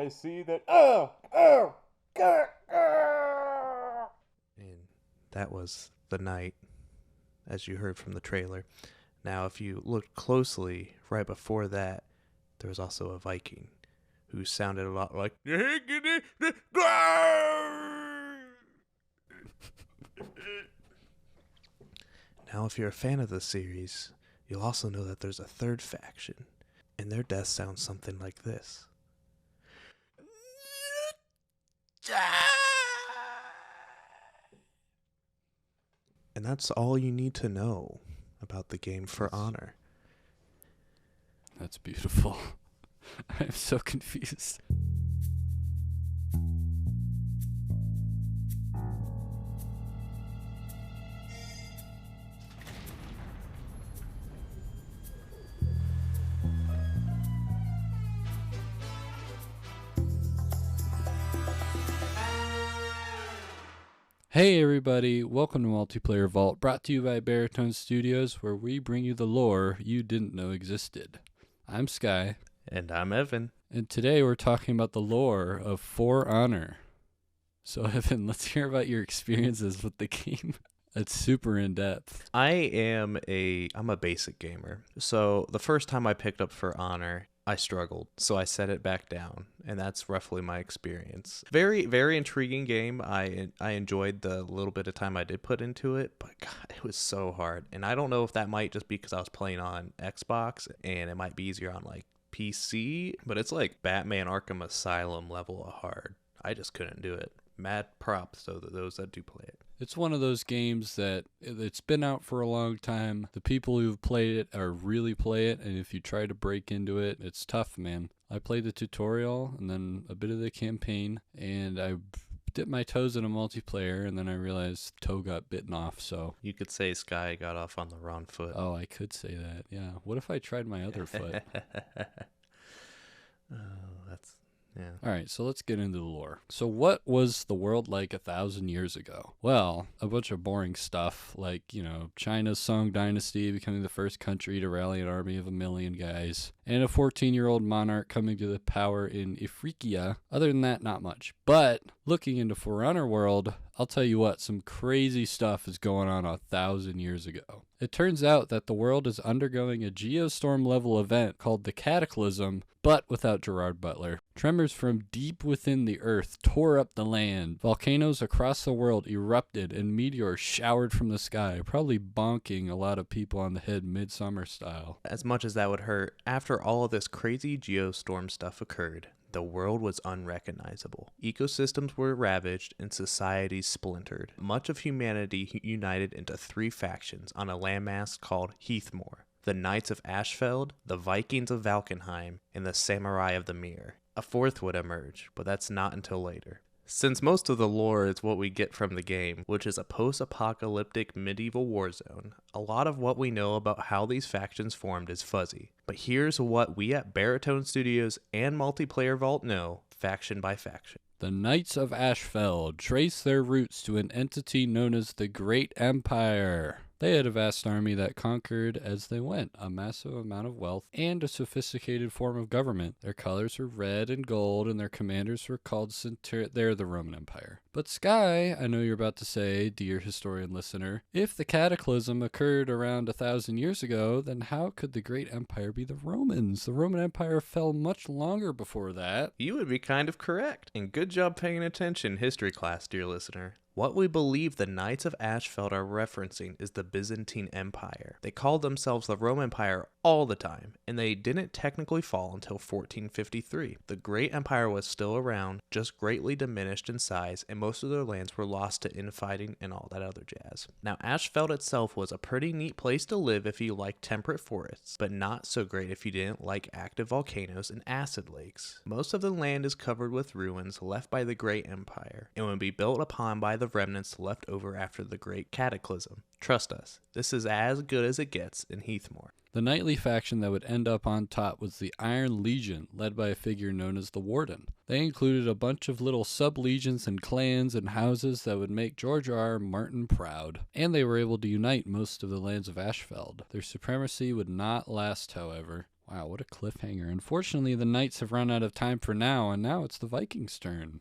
I see that. And that was the knight, as you heard from the trailer. Now, if you looked closely, right before that, there was also a Viking who sounded a lot like. Now, if you're a fan of the series, you'll also know that there's a third faction, and their death sounds something like this. And that's all you need to know about the game For Honor. That's beautiful. I'm so confused. Hey everybody, welcome to Multiplayer Vault, brought to you by Baritone Studios, where we bring you the lore you didn't know existed. I'm Sky. And I'm Evan. And today we're talking about the lore of For Honor. So Evan, let's hear about your experiences with the game. It's super in-depth. I'm a basic gamer. So the first time I picked up For Honor, I struggled, so I set it back down, and that's roughly my experience. Very, very intriguing game. I enjoyed the little bit of time I did put into it, but God, it was so hard. And I don't know if that might just be because I was playing on Xbox, and it might be easier on like PC, but it's like Batman Arkham Asylum level of hard. I just couldn't do it. Mad props to those that do play it. It's one of those games that it's been out for a long time. The people who've played it are really play it, and if you try to break into it, it's tough, man. I played the tutorial and then a bit of the campaign, and I dipped my toes in a multiplayer, and then I realized toe got bitten off, so... You could say Sky got off on the wrong foot. Oh, I could say that, yeah. What if I tried my other foot? That's... Yeah. All right, so let's get into the lore. So what was the world like 1,000 years ago? Well, a bunch of boring stuff like, China's Song Dynasty becoming the first country to rally an army of 1 million guys, and a 14-year-old monarch coming to the power in Ifriqiya. Other than that, not much. But looking into For Honor world, I'll tell you what, some crazy stuff is going on 1,000 years ago. It turns out that the world is undergoing a geostorm-level event called the Cataclysm, but without Gerard Butler. Tremors from deep within the earth tore up the land. Volcanoes across the world erupted and meteors showered from the sky, probably bonking a lot of people on the head Midsummer style. As much as that would hurt, after all of this crazy geostorm stuff occurred, the world was unrecognizable. Ecosystems were ravaged and societies splintered. Much of humanity united into 3 factions on a landmass called Heathmoor: the Knights of Ashfeld, the Vikings of Valkenheim, and the Samurai of the Mere. A 4th would emerge, but that's not until later. Since most of the lore is what we get from the game, which is a post-apocalyptic medieval war zone, a lot of what we know about how these factions formed is fuzzy. But here's what we at Baritone Studios and Multiplayer Vault know, faction by faction. The Knights of Ashfeld trace their roots to an entity known as the Great Empire. They had a vast army that conquered as they went, a massive amount of wealth, and a sophisticated form of government. Their colors were red and gold, and their commanders were called they're the Roman Empire. But Sky, I know you're about to say, dear historian listener, if the cataclysm occurred around 1,000 years ago, then how could the Great Empire be the Romans? The Roman Empire fell much longer before that. You would be kind of correct, and good job paying attention, history class, dear listener. What we believe the Knights of Ashfeld are referencing is the Byzantine Empire. They called themselves the Roman Empire all the time, and they didn't technically fall until 1453. The Great Empire was still around, just greatly diminished in size, and most of their lands were lost to infighting and all that other jazz. Now, Ashfeld itself was a pretty neat place to live if you liked temperate forests, but not so great if you didn't like active volcanoes and acid lakes. Most of the land is covered with ruins left by the Great Empire, and would be built upon by the remnants left over after the Great Cataclysm. Trust us, this is as good as it gets in Heathmoor. The knightly faction that would end up on top was the Iron Legion, led by a figure known as the Warden. They included a bunch of little sub-legions and clans and houses that would make George R. R. Martin proud, and they were able to unite most of the lands of Ashfeld. Their supremacy would not last, however. Wow, what a cliffhanger. Unfortunately, the knights have run out of time for now, and now it's the Vikings' turn.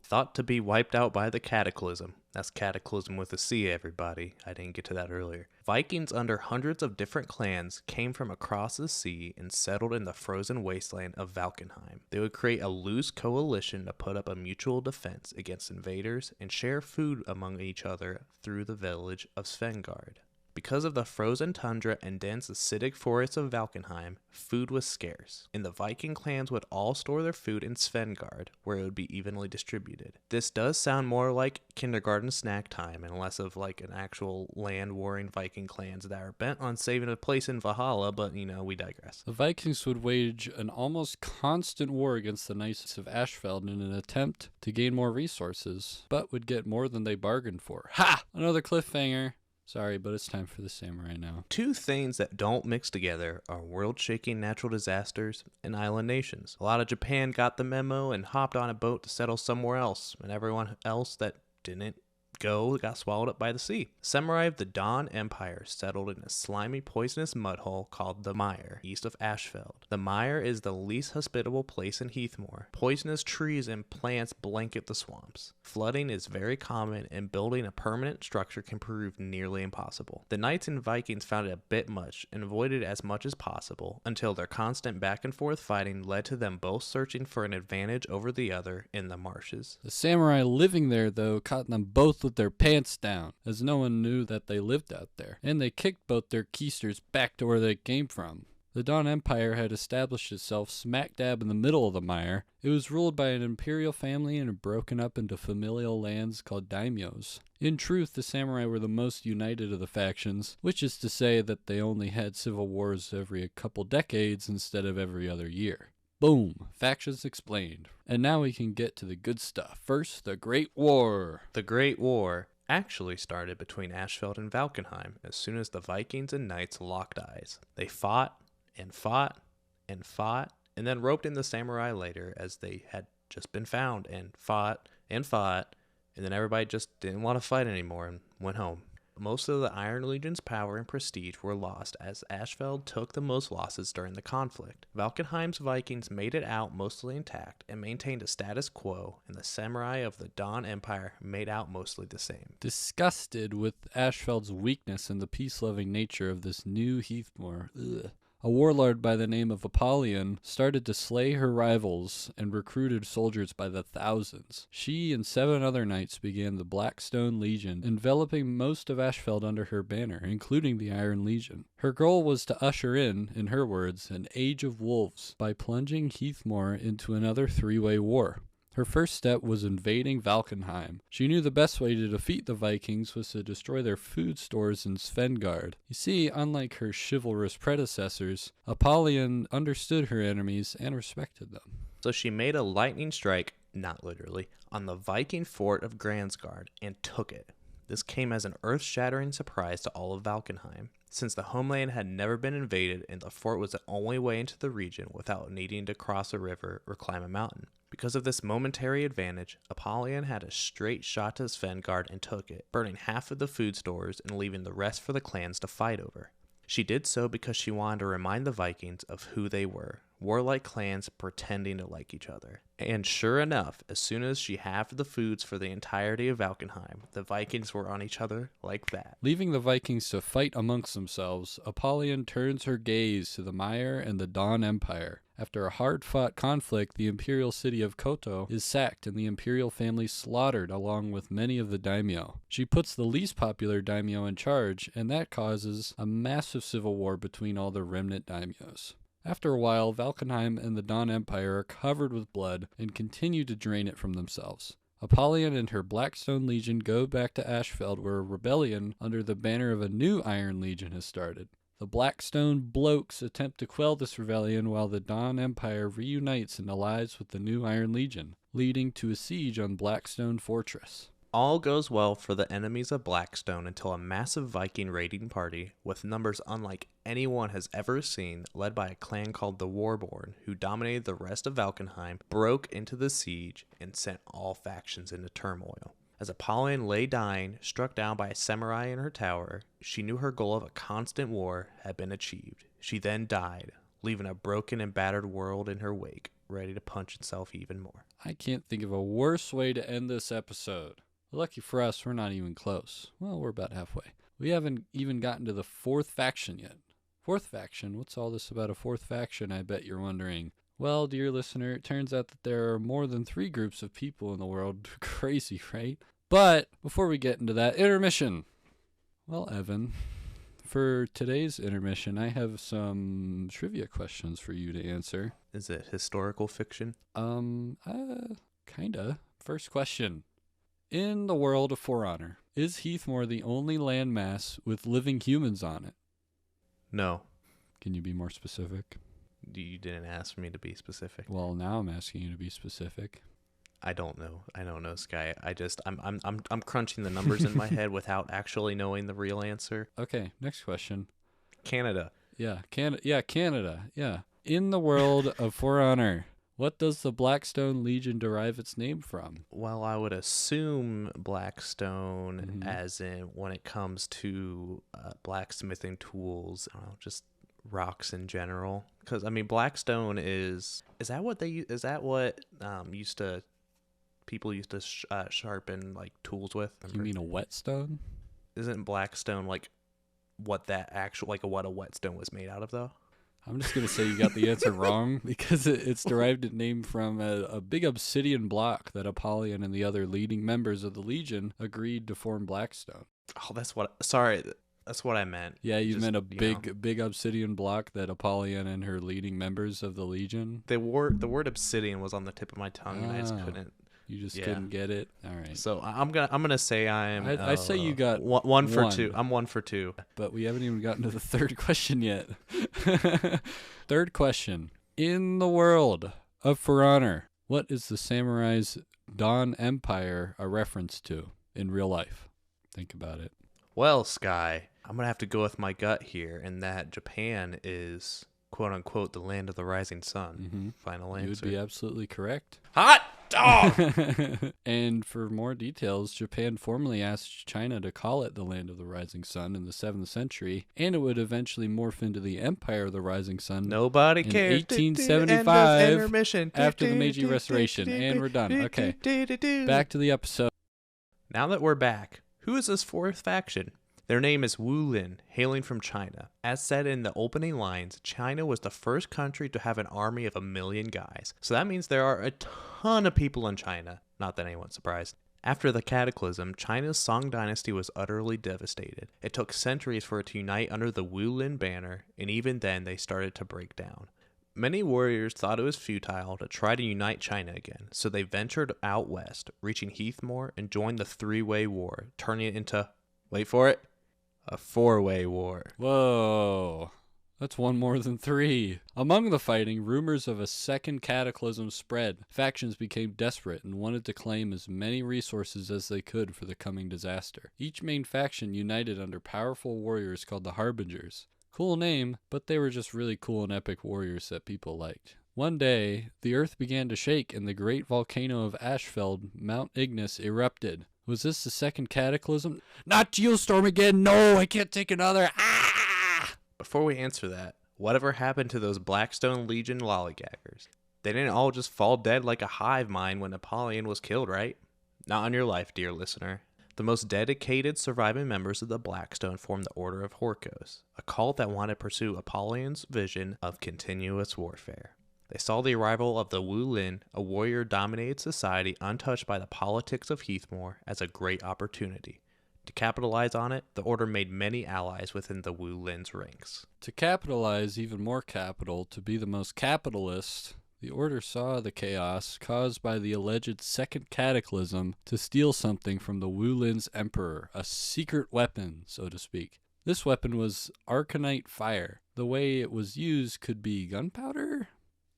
Thought to be wiped out by the cataclysm. That's cataclysm with a C, everybody. I didn't get to that earlier. Vikings under hundreds of different clans came from across the sea and settled in the frozen wasteland of Valkenheim. They would create a loose coalition to put up a mutual defense against invaders and share food among each other through the village of Svengard. Because of the frozen tundra and dense acidic forests of Valkenheim, food was scarce, and the Viking clans would all store their food in Svengard, where it would be evenly distributed. This does sound more like kindergarten snack time and less of like an actual land-warring Viking clans that are bent on saving a place in Valhalla, but we digress. The Vikings would wage an almost constant war against the Knights of Ashfeld in an attempt to gain more resources, but would get more than they bargained for. Ha! Another cliffhanger. Sorry, but it's time for the samurai now. Two things that don't mix together are world-shaking natural disasters and island nations. A lot of Japan got the memo and hopped on a boat to settle somewhere else, and everyone else that didn't go got swallowed up by the sea. Samurai of the Dawn Empire settled in a slimy, poisonous mud hole called the Mire, east of Ashfeld. The Mire is the least hospitable place in Heathmoor. Poisonous trees and plants blanket the swamps. Flooding is very common, and building a permanent structure can prove nearly impossible. The Knights and Vikings found it a bit much and avoided as much as possible until their constant back and forth fighting led to them both searching for an advantage over the other in the marshes. The samurai living there, though, caught them both with their pants down, as no one knew that they lived out there, and they kicked both their keisters back to where they came from. The Dawn Empire had established itself smack dab in the middle of the mire. It was ruled by an imperial family and broken up into familial lands called daimyos. In truth, the samurai were the most united of the factions, which is to say that they only had civil wars every couple decades instead of every other year. Boom. Factions explained. And now we can get to the good stuff. First, the Great War. The Great War actually started between Ashfeld and Valkenheim as soon as the Vikings and Knights locked eyes. They fought and fought and fought, and then roped in the samurai later as they had just been found and fought, and then everybody just didn't want to fight anymore and went home. Most of the Iron Legion's power and prestige were lost as Ashfeld took the most losses during the conflict. Valkenheim's Vikings made it out mostly intact and maintained a status quo, and the samurai of the Dawn Empire made out mostly the same. Disgusted with Ashfeld's weakness and the peace-loving nature of this new Heathmoor, a warlord by the name of Apollyon started to slay her rivals and recruited soldiers by the thousands. She and 7 other knights began the Blackstone Legion, enveloping most of Ashfeld under her banner, including the Iron Legion. Her goal was to usher in her words, an age of wolves by plunging Heathmoor into another 3-way war. Her first step was invading Valkenheim. She knew the best way to defeat the Vikings was to destroy their food stores in Svengard. You see, unlike her chivalrous predecessors, Apollyon understood her enemies and respected them. So she made a lightning strike, not literally, on the Viking fort of Gransgard and took it. This came as an earth-shattering surprise to all of Valkenheim, since the homeland had never been invaded and the fort was the only way into the region without needing to cross a river or climb a mountain. Because of this momentary advantage, Apollyon had a straight shot to Svengard and took it, burning half of the food stores and leaving the rest for the clans to fight over. She did so because she wanted to remind the Vikings of who they were, warlike clans pretending to like each other. And sure enough, as soon as she halved the foods for the entirety of Valkenheim, the Vikings were on each other like that. Leaving the Vikings to fight amongst themselves, Apollyon turns her gaze to the Mire and the Dawn Empire. After a hard-fought conflict, the imperial city of Koto is sacked and the imperial family slaughtered along with many of the daimyo. She puts the least popular daimyo in charge, and that causes a massive civil war between all the remnant daimyos. After a while, Valkenheim and the Dawn Empire are covered with blood and continue to drain it from themselves. Apollyon and her Blackstone Legion go back to Ashfeld, where a rebellion under the banner of a new Iron Legion has started. The Blackstone Blokes attempt to quell this rebellion while the Dawn Empire reunites and allies with the new Iron Legion, leading to a siege on Blackstone Fortress. All goes well for the enemies of Blackstone until a massive Viking raiding party, with numbers unlike anyone has ever seen, led by a clan called the Warborn, who dominated the rest of Valkenheim, broke into the siege and sent all factions into turmoil. As Apollyon lay dying, struck down by a samurai in her tower, she knew her goal of a constant war had been achieved. She then died, leaving a broken and battered world in her wake, ready to punch itself even more. I can't think of a worse way to end this episode. Lucky for us, we're not even close. Well, we're about halfway. We haven't even gotten to the fourth faction yet. Fourth faction? What's all this about a fourth faction, I bet you're wondering. Well, dear listener, it turns out that there are more than 3 groups of people in the world. Crazy, right? But before we get into that, intermission. Well, Evan, for today's intermission, I have some trivia questions for you to answer. Is it historical fiction? Kinda. First question. In the world of For Honor, is Heathmore the only landmass with living humans on it? No. Can you be more specific? You didn't ask me to be specific. Well, now I'm asking you to be specific. I don't know, Sky. I'm crunching the numbers in my head without actually knowing the real answer. Okay, next question. Canada. Yeah, Canada. Yeah. In the world of For Honor, what does the Blackstone Legion derive its name from? Well, I would assume Blackstone, as in when it comes to blacksmithing tools, just rocks in general. Because I mean, Blackstone is that what people used to sharpen like tools with? You mean a whetstone? Isn't Blackstone like what a whetstone was made out of though? I'm just going to say you got the answer wrong because it's derived its name from a big obsidian block that Apollyon and the other leading members of the Legion agreed to form Blackstone. Oh, that's what I meant. Yeah, you meant a big obsidian block that Apollyon and her leading members of the Legion. The word obsidian was on the tip of my tongue and I just couldn't. You just couldn't get it. All right. So I'm gonna say I say you got one for two. I'm 1 for 2. But we haven't even gotten to the third question yet. Third question. In the world of For Honor, what is the samurai's Dawn Empire a reference to in real life? Think about it. Well, Sky, I'm gonna have to go with my gut here, in that Japan is quote unquote the land of the rising sun. Mm-hmm. Final answer. You would be absolutely correct. Hot dog! And for more details, Japan formally asked China to call it the Land of the Rising Sun in the 7th century, and it would eventually morph into the Empire of the Rising Sun. Nobody in cares. 1875 after the Meiji Restoration. And we're done. Okay, back to the episode. Now that we're back, who is this fourth faction? Their name is Wulin, hailing from China. As said in the opening lines, China was the first country to have an army of 1 million guys. So that means there are a ton of people in China. Not that anyone's surprised. After the cataclysm, China's Song dynasty was utterly devastated. It took centuries for it to unite under the Wulin banner, and even then they started to break down. Many warriors thought it was futile to try to unite China again, so they ventured out west, reaching Heathmore, and joined the three-way war, turning it into, wait for it, a 4-way war. Whoa. That's one more than 3. Among the fighting, rumors of a second cataclysm spread. Factions became desperate and wanted to claim as many resources as they could for the coming disaster. Each main faction united under powerful warriors called the Harbingers. Cool name, but they were just really cool and epic warriors that people liked. One day, the earth began to shake and the great volcano of Ashfeld, Mount Ignis, erupted. Was this the second cataclysm? Not Geostorm again! No, I can't take another! Ah! Before we answer that, whatever happened to those Blackstone Legion lollygaggers? They didn't all just fall dead like a hive mind when Apollyon was killed, right? Not on your life, dear listener. The most dedicated surviving members of the Blackstone formed the Order of Horkos, a cult that wanted to pursue Apollyon's vision of continuous warfare. They saw the arrival of the Wulin, a warrior-dominated society untouched by the politics of Heathmore, as a great opportunity. To capitalize on it, the Order made many allies within the Wulin's ranks. To capitalize even more capital, to be the most capitalist, the Order saw the chaos caused by the alleged second cataclysm to steal something from the Wulin's emperor, a secret weapon, so to speak. This weapon was arcanite fire. The way it was used could be gunpowder?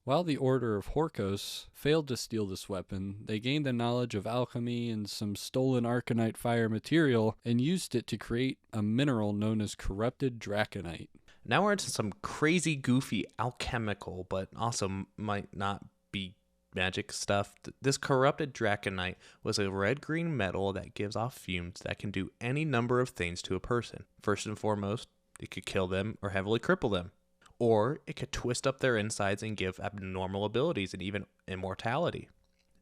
While the Order of Horkos failed to steal this weapon, they gained the knowledge of alchemy and some stolen arcanite fire material and used it to create a mineral known as corrupted draconite. Now we're into some crazy, goofy, alchemical, but also might not be magic stuff. This corrupted draconite was a red-green metal that gives off fumes that can do any number of things to a person. First and foremost, it could kill them or heavily cripple them. or it could twist up their insides and give abnormal abilities and even immortality.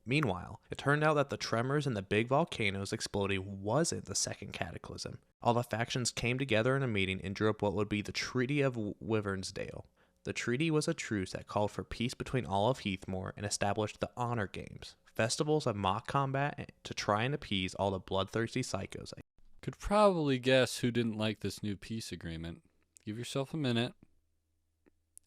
Meanwhile, it turned out that the tremors and the big volcanoes exploding wasn't the second cataclysm. All the factions came together in a meeting and drew up what would be the Treaty of Wyvernsdale. The treaty was a truce that called for peace between all of Heathmoor and established the Honor Games, festivals of mock combat to try and appease all the bloodthirsty psychos. Could probably guess who didn't like this new peace agreement. Give yourself a minute.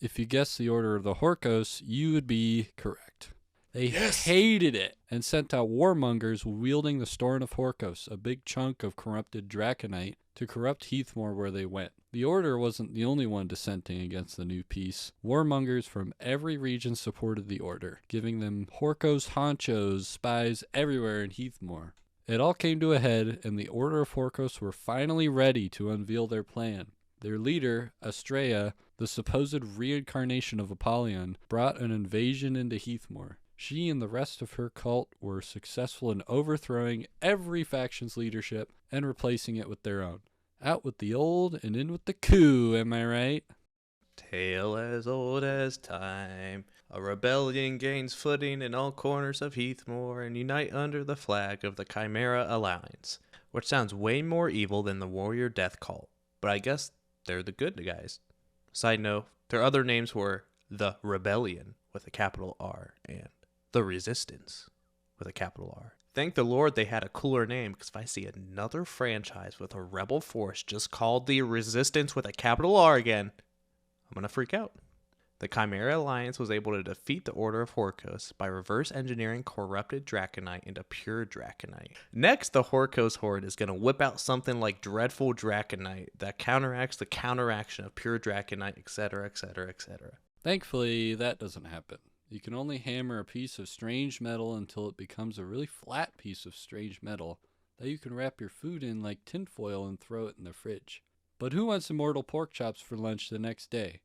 If you guessed the Order of the Horkos, you would be correct. They hated it and sent out warmongers wielding the Storm of Horkos, a big chunk of corrupted draconite, to corrupt Heathmoor where they went. The Order wasn't the only one dissenting against the new peace. Warmongers from every region supported the Order, giving them Horkos honchos, spies everywhere in Heathmoor. It all came to a head, and the Order of Horkos were finally ready to unveil their plan. Their leader, Astrea, the supposed reincarnation of Apollyon, brought an invasion into Heathmoor. She and the rest of her cult were successful in overthrowing every faction's leadership and replacing it with their own. Out with the old and in with the coup, am I right? Tale as old as time. A rebellion gains footing in all corners of Heathmoor and unite under the flag of the Chimera Alliance, which sounds way more evil than the Warrior Death Cult, but I guess they're the good guys. Side note, their other names were the Rebellion with a capital R and the Resistance with a capital R. Thank the Lord they had a cooler name, because if I see another franchise with a rebel force just called the Resistance with a capital R again, I'm going to freak out. The Chimera Alliance was able to defeat the Order of Horkos by reverse engineering corrupted draconite into pure draconite. Next, the Horkos Horde is going to whip out something like dreadful draconite that counteracts the counteraction of pure draconite, etc., etc., etc. Thankfully, that doesn't happen. You can only hammer a piece of strange metal until it becomes a really flat piece of strange metal that you can wrap your food in like tinfoil and throw it in the fridge. But who wants immortal pork chops for lunch the next day?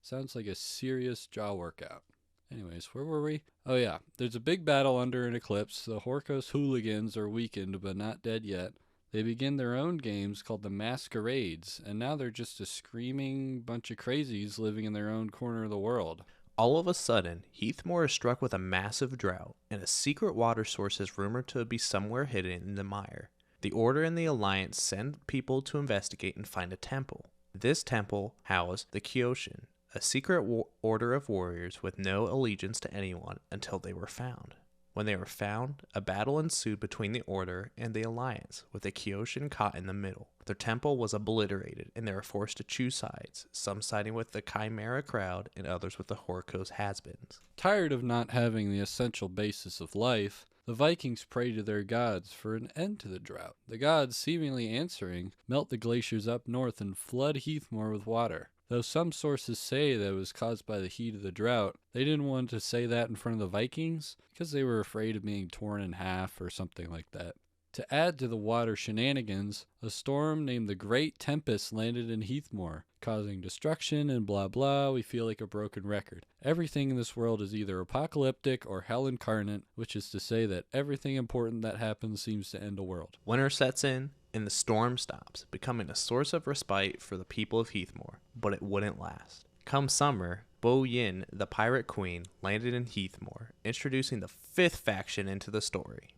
Sounds like a serious jaw workout. Anyways, where were we? Oh yeah, there's a big battle under an eclipse. The Horkos hooligans are weakened but not dead yet. They begin their own games called the Masquerades, and now they're just a screaming bunch of crazies living in their own corner of the world. All of a sudden, Heathmoor is struck with a massive drought, and a secret water source is rumored to be somewhere hidden in the mire. The Order and the Alliance send people to investigate and find a temple. This temple housed the Kyoshin, a secret order of warriors with no allegiance to anyone until they were found. When they were found, a battle ensued between the Order and the Alliance, with the Kyoshin caught in the middle. Their temple was obliterated, and they were forced to choose sides, some siding with the Chimera crowd and others with the Horkos has-beens. Tired of not having the essential basis of life, the Vikings pray to their gods for an end to the drought. The gods, seemingly answering, melt the glaciers up north and flood Heathmoor with water. Though some sources say that it was caused by the heat of the drought, they didn't want to say that in front of the Vikings because they were afraid of being torn in half or something like that. To add to the water shenanigans, a storm named the Great Tempest landed in Heathmoor, causing destruction and blah blah. We feel like a broken record. Everything in this world is either apocalyptic or hell incarnate, which is to say that everything important that happens seems to end a world. Winter sets in, and the storm stops, becoming a source of respite for the people of Heathmoor, but it wouldn't last. Come summer, Bo Yin, the pirate queen, landed in Heathmoor, introducing the fifth faction into the story.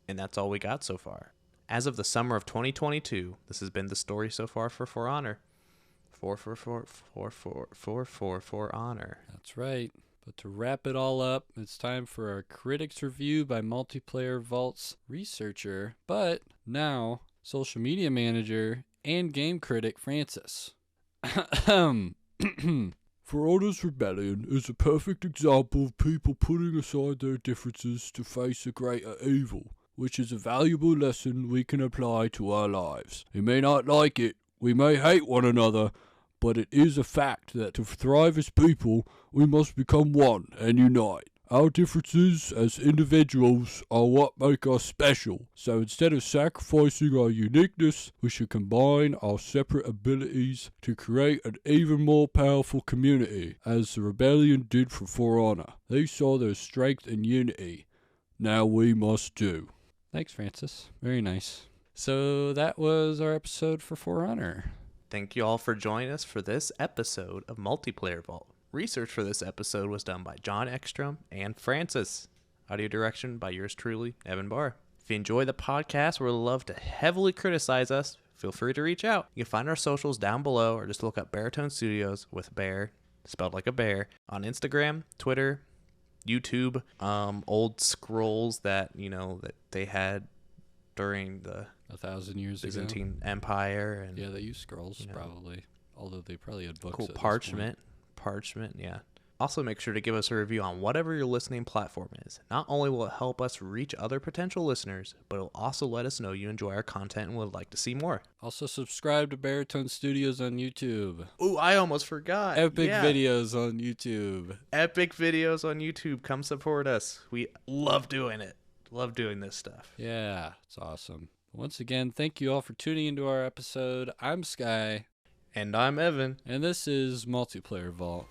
And that's all we got so far. As of the summer of 2022, this has been the story so far for For Honor. For Honor. That's right. But to wrap it all up, it's time for our critics review by Multiplayer Vault's researcher, but now social media manager and game critic Francis. For Honor's Rebellion is a perfect example of people putting aside their differences to face a greater evil, which is a valuable lesson we can apply to our lives. We may not like it, we may hate one another, but it is a fact that to thrive as people, we must become one and unite. Our differences as individuals are what make us special, so instead of sacrificing our uniqueness, we should combine our separate abilities to create an even more powerful community, as the Rebellion did for Honor. They saw their strength in unity. Now we must do. Thanks, Francis. Very nice. So that was our episode for Honor. Thank you all for joining us for this episode of Multiplayer Vault. Research for this episode was done by John Ekstrom and Francis. Audio direction by yours truly, Evan Barr. If you enjoy the podcast or would love to heavily criticize us, feel free to reach out. You can find our socials down below or just look up Baritone Studios with bear, spelled like a bear, on Instagram, Twitter, YouTube, old scrolls that, that they had during the 1,000 years Byzantine ago. Empire. And yeah, they used scrolls probably, although they probably had books. Cool at parchment, yeah. Also, make sure to give us a review on whatever your listening platform is. Not only will it help us reach other potential listeners, but it'll also let us know you enjoy our content and would like to see more. Also, subscribe to Baritone Studios on YouTube. Ooh, I almost forgot. Epic videos on YouTube. Epic videos on YouTube. Come support us. We love doing it. Love doing this stuff. Yeah, it's awesome. Once again, thank you all for tuning into our episode. I'm Sky. And I'm Evan. And this is Multiplayer Vault.